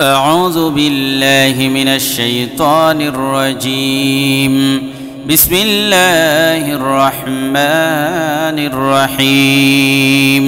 أعوذ بالله من الشيطان الرجيم. بسم الله الرحمن الرحيم.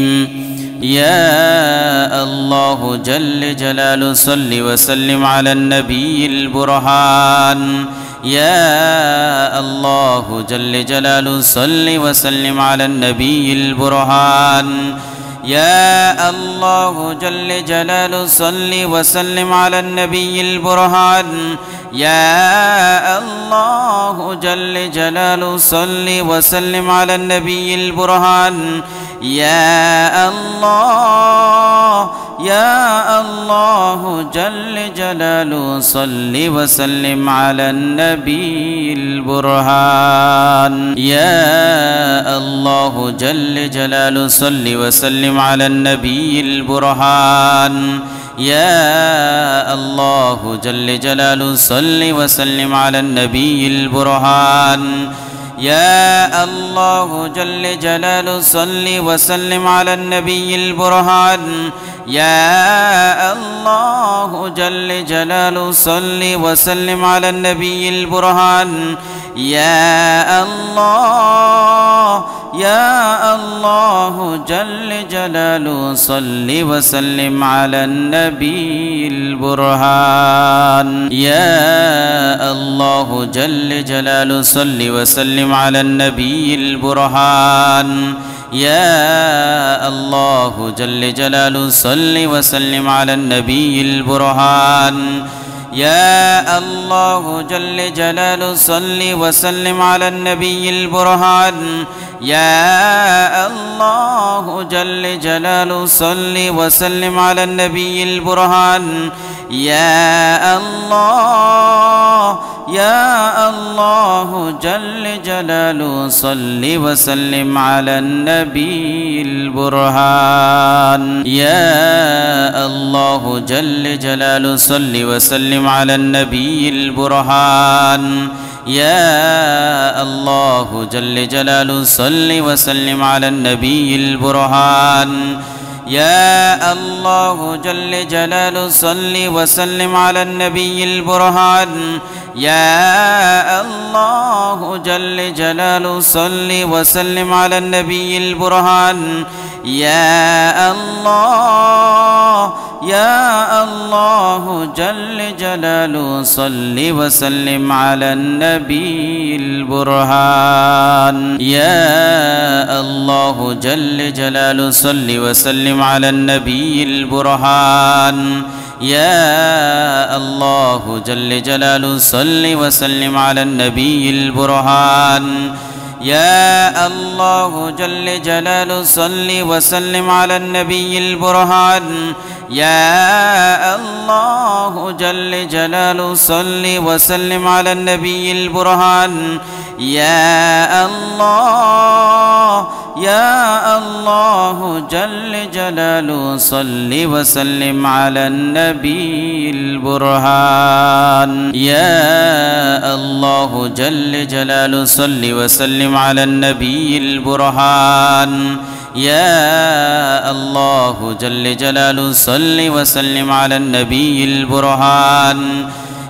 يا الله جل جلاله صل وسلم على النبي البرهان. يا الله جل جلاله صل وسلم على النبي البرهان. يا الله جل جلاله صل وسلم على النبي البرهان. يا الله جل جلاله صل وسلم على النبي البرهان. يا الله يا الله جل جلاله صل وسلم على النبي البرهان. يا الله جل جلاله صل وسلم على النبي البرهان. يا الله جل جلاله صل وسلم على النبي البرهان. يا الله جل جلاله صل وسلم على النبي البرهان. يا الله جل جلاله صل وسلم على النبي البرهان. يا الله يا الله جل جلاله صل وسلم على النبي البرهان. يا الله جل جلاله صل وسلم على النبي البرهان. يا الله جل جلاله صل وسلم على النبي البرهان. يا الله جل جلاله صل وسلم على النبي البرهان. يا الله جل جلاله صل وسلم على النبي البرهان. يا الله يا الله جل جلاله صل وسلم على النبي البرهان. يا الله جل جلاله صل وسلم على النبي البرهان. يا الله جل جلاله صل وسلم على النبي البرهان. يا الله جل جلاله صل وسلم على النبي البرهان. يا الله جل جلاله صل وسلم على النبي البرهان. يا الله يا الله جل جلاله صل وسلم على النبي البرهان. يا الله جل جلاله صل وسلم على النبي البرهان. يا الله جل جلاله صل وسلم على النبي البرهان. يا الله جل جلاله صل وسلم على النبي البرهان. يا الله جل جلاله صل وسلم على النبي البرهان. يا الله يا الله جل جلاله صل وسلم على النبي البرهان. يا الله جل جلاله صل وسلم على النبي البرهان. يا الله جل جلاله صل وسلم على النبي البرهان.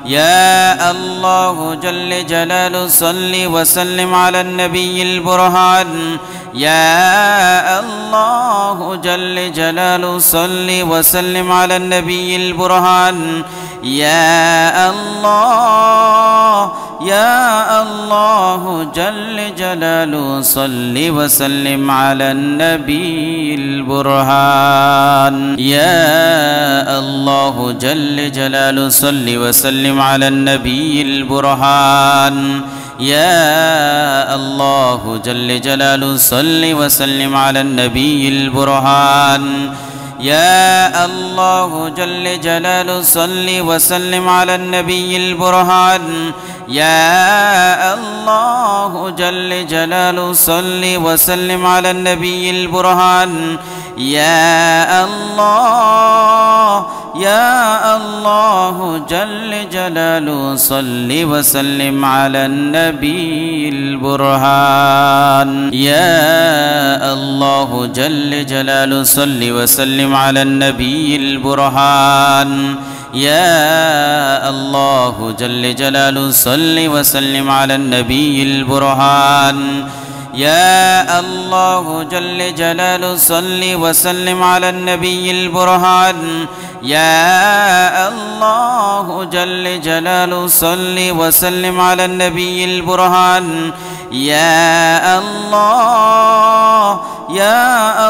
يا الله جل جلاله صل وسلم على النبي البرهان. يا الله جل جلاله صل وسلم على النبي البرهان. يا الله يا الله جل جلاله صل وسلم على النبي البرهان. يا الله جل جلاله صل وسلم على النبي البرهان. يا الله جل جلاله صل وسلم على النبي البرهان. يا الله جل جلاله صل وسلم على النبي البرهان. يا الله جل جلاله صل وسلم على النبي البرهان. يا الله يا الله جل جلاله صل وسلم على النبي البرهان. يا الله جل جلاله صل وسلم على النبي البرهان. يا الله جل جلاله صل وسلم على النبي البرهان يا الله جل جلاله صل وسلم على النبي البرهان يا الله جل جلاله صل وسلم على النبي البرهان يا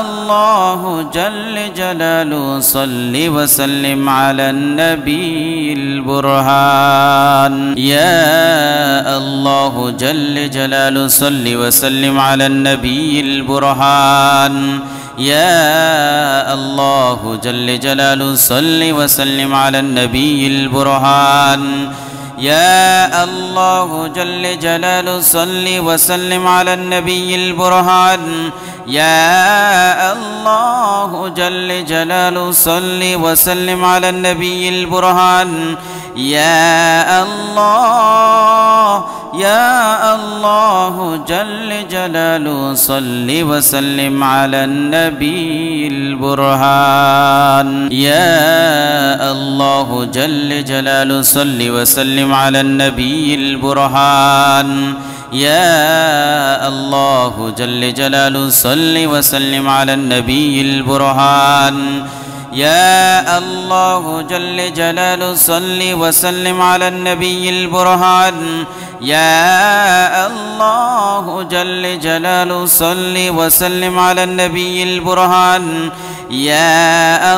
الله جل جلاله صل وسلم على النبي البرهان يا الله جل جلاله صل وسلم على النبي البرهان يا الله جل جلاله صل وسلم على النبي البرهان يا الله جل جلاله صل وسلم على النبي البرهان يا الله جل جلاله صل وسلم على النبي البرهان يا الله جل جلاله صل وسلم على النبي البرهان يا الله جل جلاله صل وسلم على النبي البرهان يا الله جل جلاله صل وسلم على النبي البرهان يا الله جل جلاله صل وسلم على النبي البرهان يا الله جل جلاله صل وسلم على النبي البرهان يا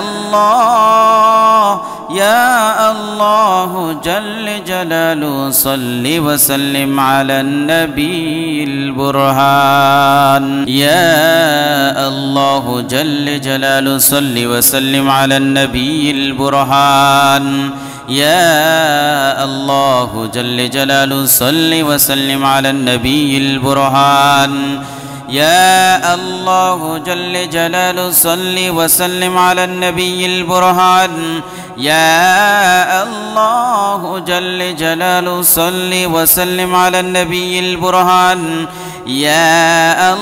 الله جل جلاله صل وسلم على النبي البرهان يا الله جل جلاله صل وسلم على النبي البرهان يا الله جل جلاله صل وسلم على النبي البرهان يا الله جل جلاله صل وسلم على النبي البرهان يا الله جل جلاله صل وسلم على النبي البرهان يا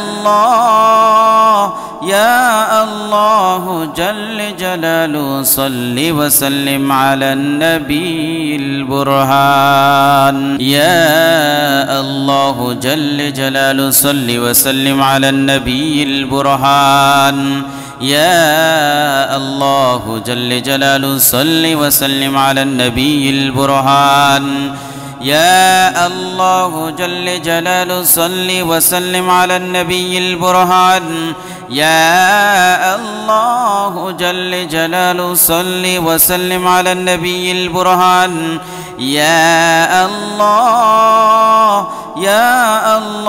الله جل جلاله صل وسلم على النبي البرهان يا الله جل جلاله صل وسلم على النبي البرهان يا الله جل جلاله صل وسلم على النبي البرهان يا الله جل جلاله صل وسلم على النبي البرهان يا الله جل جلاله صل وسلم على النبي البرهان يا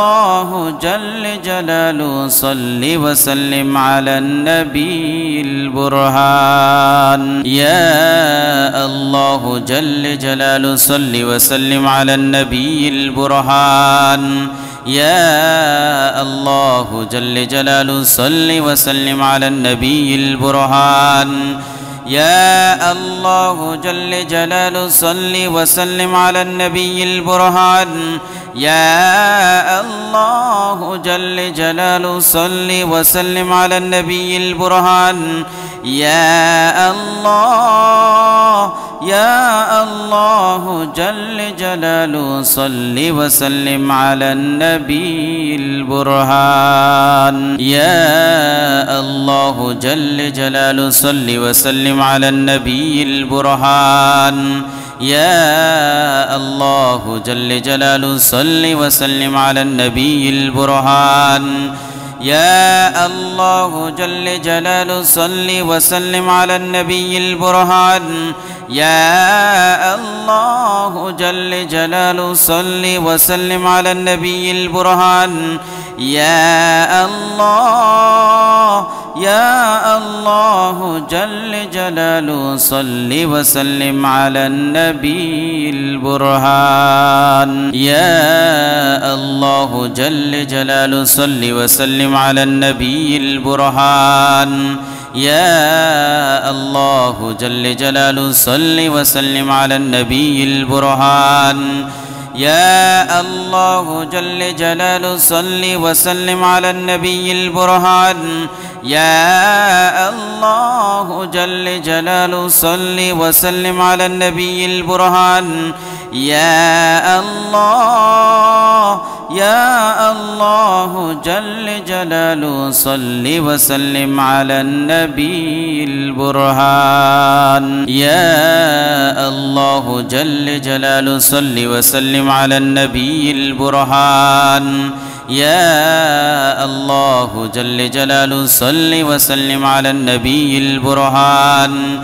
الله جل جلاله صل وسلم على النبي البرهان يا الله جل جلاله صل وسلم على النبي البرهان يا الله جل جلاله صل وسلم على النبي البرهان يا الله جل جلاله صل وسلم على النبي البرهان يا الله جل جلاله صل وسلم على النبي البرهان يا الله جل جلاله صل وسلم على النبي البرهان يا الله جل جلاله صل وسلم على النبي البرهان يا الله جل جلاله صل وسلم على النبي البرهان يا الله جل جلاله صل وسلم على النبي البرهان يا الله جل جلاله صل وسلم على النبي البرهان يا الله جل جلاله صل وسلم على النبي البرهان يا الله جل جلاله صل وسلم على النبي البرهان يا الله جل جلاله صل وسلم على النبي البرهان يا الله جل جلاله صل وسلم على النبي البرهان يا الله جل جلاله صل وسلم على النبي البرهان يا الله يا الله جل جلاله صل وسلم على النبي البرهان يا الله جل جلاله صل وسلم على النبي البرهان يا الله جل جلاله صل وسلم على النبي البرهان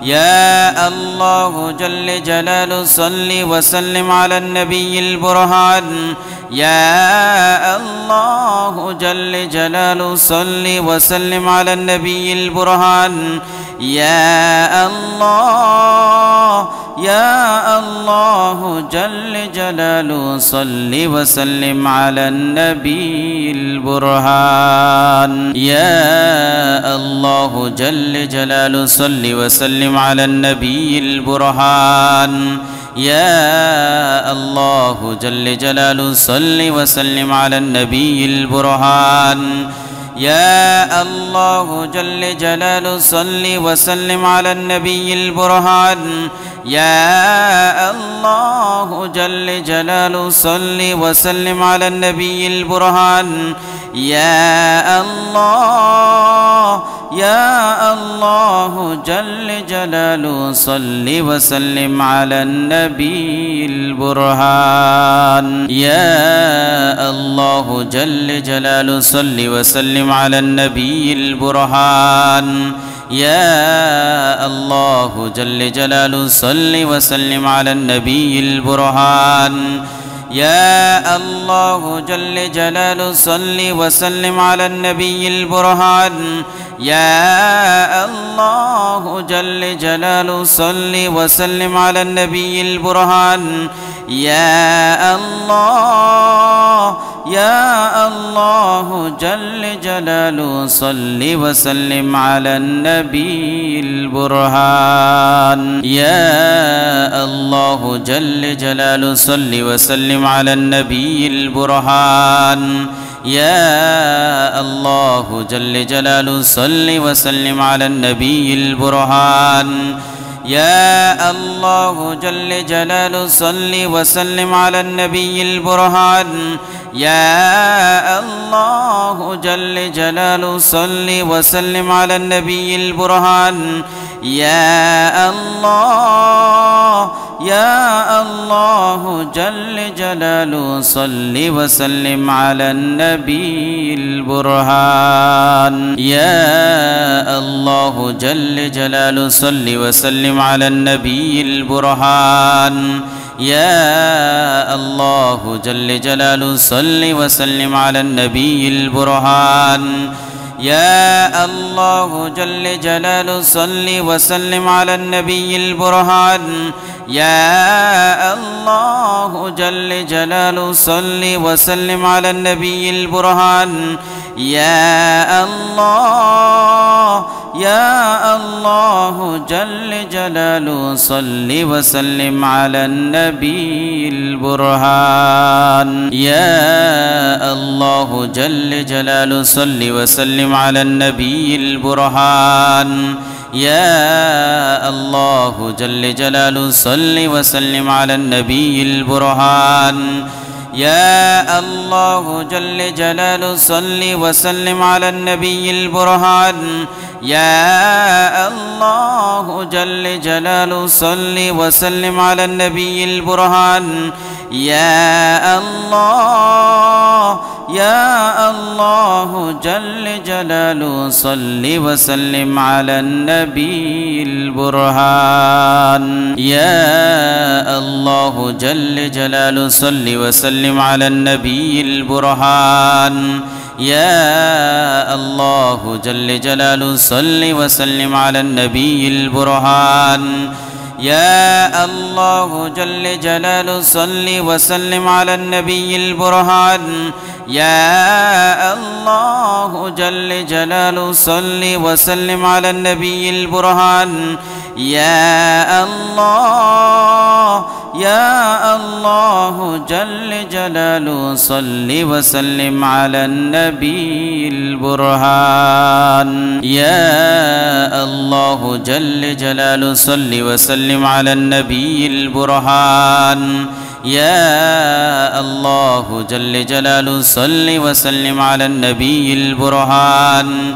يا الله جل جلاله صل وسلم على النبي البرهان يا الله جل جلاله صل وسلم على النبي البرهان يا الله يا الله جل جلاله صل وسلم على النبي البرهان يا الله جل جلاله صل وسلم على النبي البرهان يا الله جل جلاله صل وسلم على النبي البرهان يا الله جل جلاله صل وسلم على النبي البرهان يا الله جل جلاله صل وسلم على النبي البرهان يا الله يا الله جل جلاله صل وسلم على النبي البرهان يا الله جل جلاله صل وسلم على النبي البرهان يا الله جل جلاله صل وسلم على النبي البرهان يا الله جل جلاله صل وسلم على النبي البرهان يا الله جل جلاله صل وسلم على النبي البرهان يا الله يا الله جل جلاله صل وسلم على النبي البرهان يا الله جل جلاله صل وسلم على النبي البرهان يا الله جل جلاله صل وسلم على النبي البرهان يا الله جل جلاله صل وسلم على النبي البرهان يا الله جل جلاله صل وسلم على النبي البرهان يا الله يا الله جل جلاله صل وسلم على النبي البرهان يا الله جل جلاله صل وسلم على النبي البرهان يا الله جل جلاله صل وسلم على النبي البرهان يا الله جل جلاله صل وسلم على النبي البرهان يا الله جل جلاله صل وسلم على النبي البرهان يا الله يا الله جل جلاله صل وسلم على النبي البرهان يا الله جل جلاله صل وسلم على النبي البرهان يا الله جل جلاله صل وسلم على النبي البرهان يا الله جل جلاله صل وسلم على النبي البرهان يا الله جل جلاله صل وسلم على النبي البرهان يا الله يا الله جل جلاله صل وسلم على النبي البرهان يا الله جل جلاله صل وسلم على النبي البرهان يا الله جل جلاله صل وسلم على النبي البرهان يا الله جل جلاله صل وسلم على النبي البرهان يا الله جل جلاله صل وسلم على النبي البرهان يا الله يا الله جل جلاله صل وسلم على النبي البرهان يا الله جل جلاله صل وسلم على النبي البرهان يا الله جل جلاله صل وسلم على النبي البرهان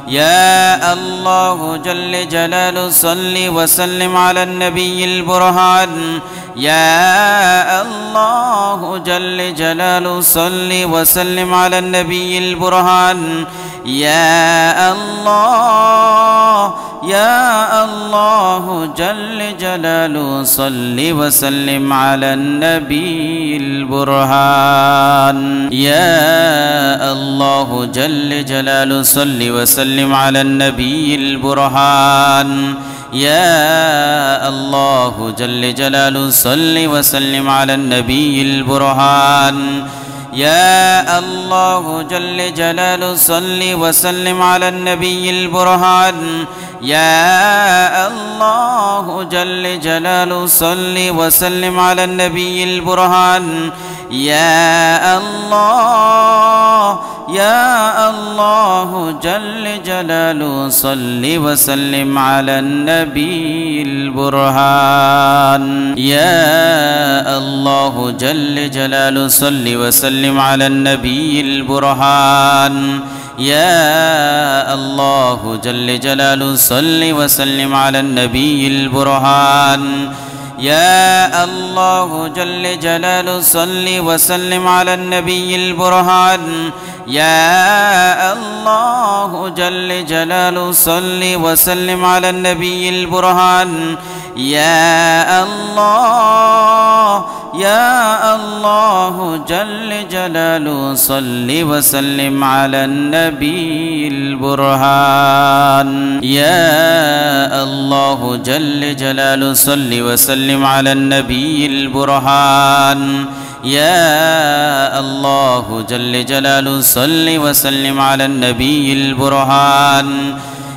يا الله جل جلاله صل وسلم على النبي البرهان يا الله جل جلاله صل وسلم على النبي البرهان يا الله يا الله جل جلاله صل وسلم على النبي البرهان يا الله جل جلاله صل وسلم على النبي البرهان يا الله جل جلاله صل وسلم على النبي البرهان يا الله جل جلاله صل وسلم على النبي البرهان يا الله جل جلاله صل وسلم على النبي البرهان يا الله يا الله جل جلاله صل وسلم على النبي البرهان يا الله جل جلاله صل وسلم على النبي البرهان يا الله جل جلاله صل وسلم على النبي البرهان يا الله جل جلاله صل وسلم على النبي البرهان يا الله جل جلاله صل وسلم على النبي البرهان يا الله يا الله جل جلاله صل وسلم على النبي البرهان يا الله جل جلاله صل وسلم على النبي البرهان يا الله جل جلاله صل وسلم على النبي البرهان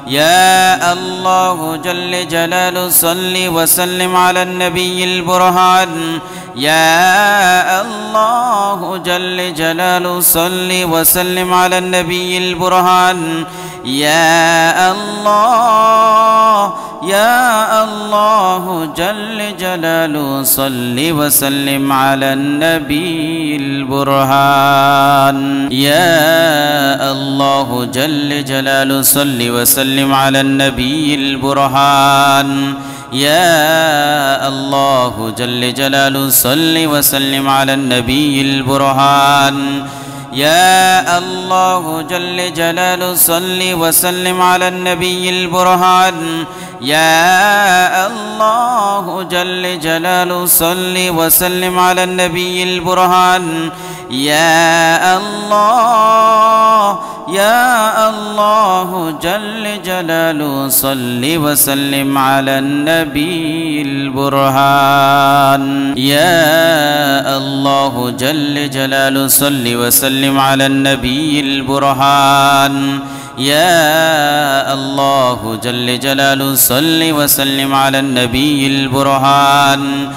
يا الله جل جلاله صل وسلم على النبي البرهان يا الله جل جلاله صل وسلم على النبي البرهان يا الله يا الله جل جلاله صل وسلم على النبي البرهان يا الله جل جلاله صل وسلم على النبي البرهان يا الله جل جلاله صل وسلم على النبي البرهان يا الله جل جلاله صل وسلم على النبي البرهان يا الله جل جلاله صل وسلم على النبي البرهان يا الله يا الله جل جلاله صل وسلم على النبي البرهان يا الله جل جلاله صل وسلم على النبي البرهان يا الله جل جلاله صل وسلم على النبي البرهان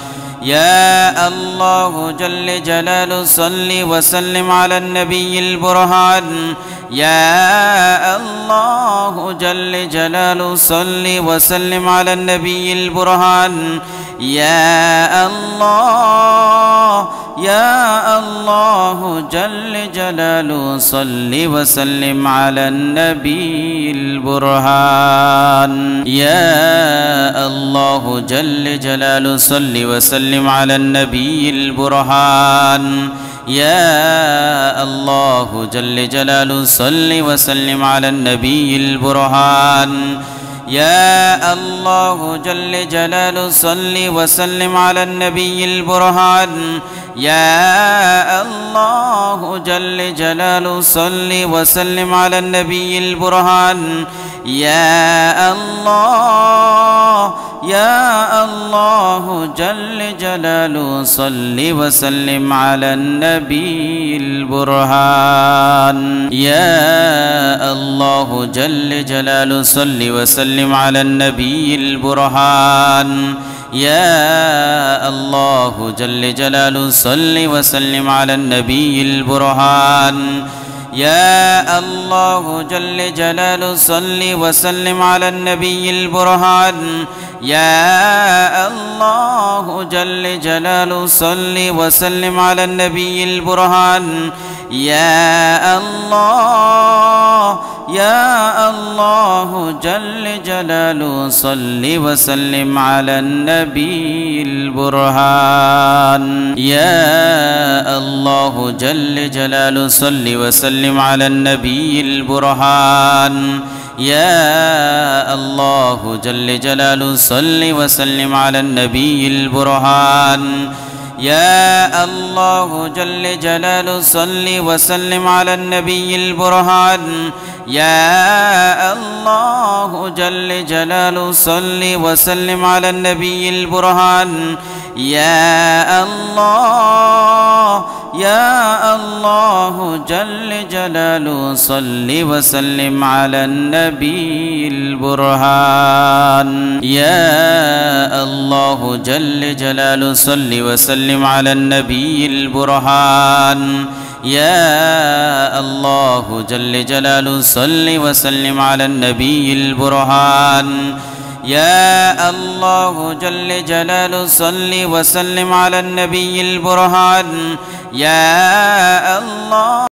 يا الله جل جلاله صل وسلم على النبي البرهان يا الله جل جلاله صل وسلم على النبي البرهان يا الله يا الله جل جلاله صل وسلم على النبي البرهان يا الله جل جلاله صل وسلم على النبي البرهان يا الله جل جلاله صل وسلم على النبي البرهان يا الله جل جلاله صل وسلم على النبي البرهان يا الله جل جلاله صل وسلم على النبي البرهان يا الله يا الله جل جلاله صل وسلم على النبي البرهان يا الله جل جلاله صل وسلم على النبي البرهان يا الله جل جلاله صل وسلم على النبي البرهان يا الله جل جلاله صل وسلم على النبي البرهان يا الله جل جلاله صل وسلم على النبي البرهان يا الله يا الله جل جلاله صل وسلم على النبي البرهان يا الله جل جلاله صل وسلم على النبي البرهان يا الله جل جلاله صل وسلم على النبي البرهان يا الله جل جلاله صل وسلم على النبي البرهان يا الله جل جلاله صل وسلم على النبي البرهان يا الله يا الله جل جلاله صل وسلم على النبي البرهان يا الله جل جلاله صل وسلم على النبي البرهان يا الله جل جلاله صل وسلم على النبي البرهان يا الله جل جلاله صل وسلم على النبي البرهان يا الله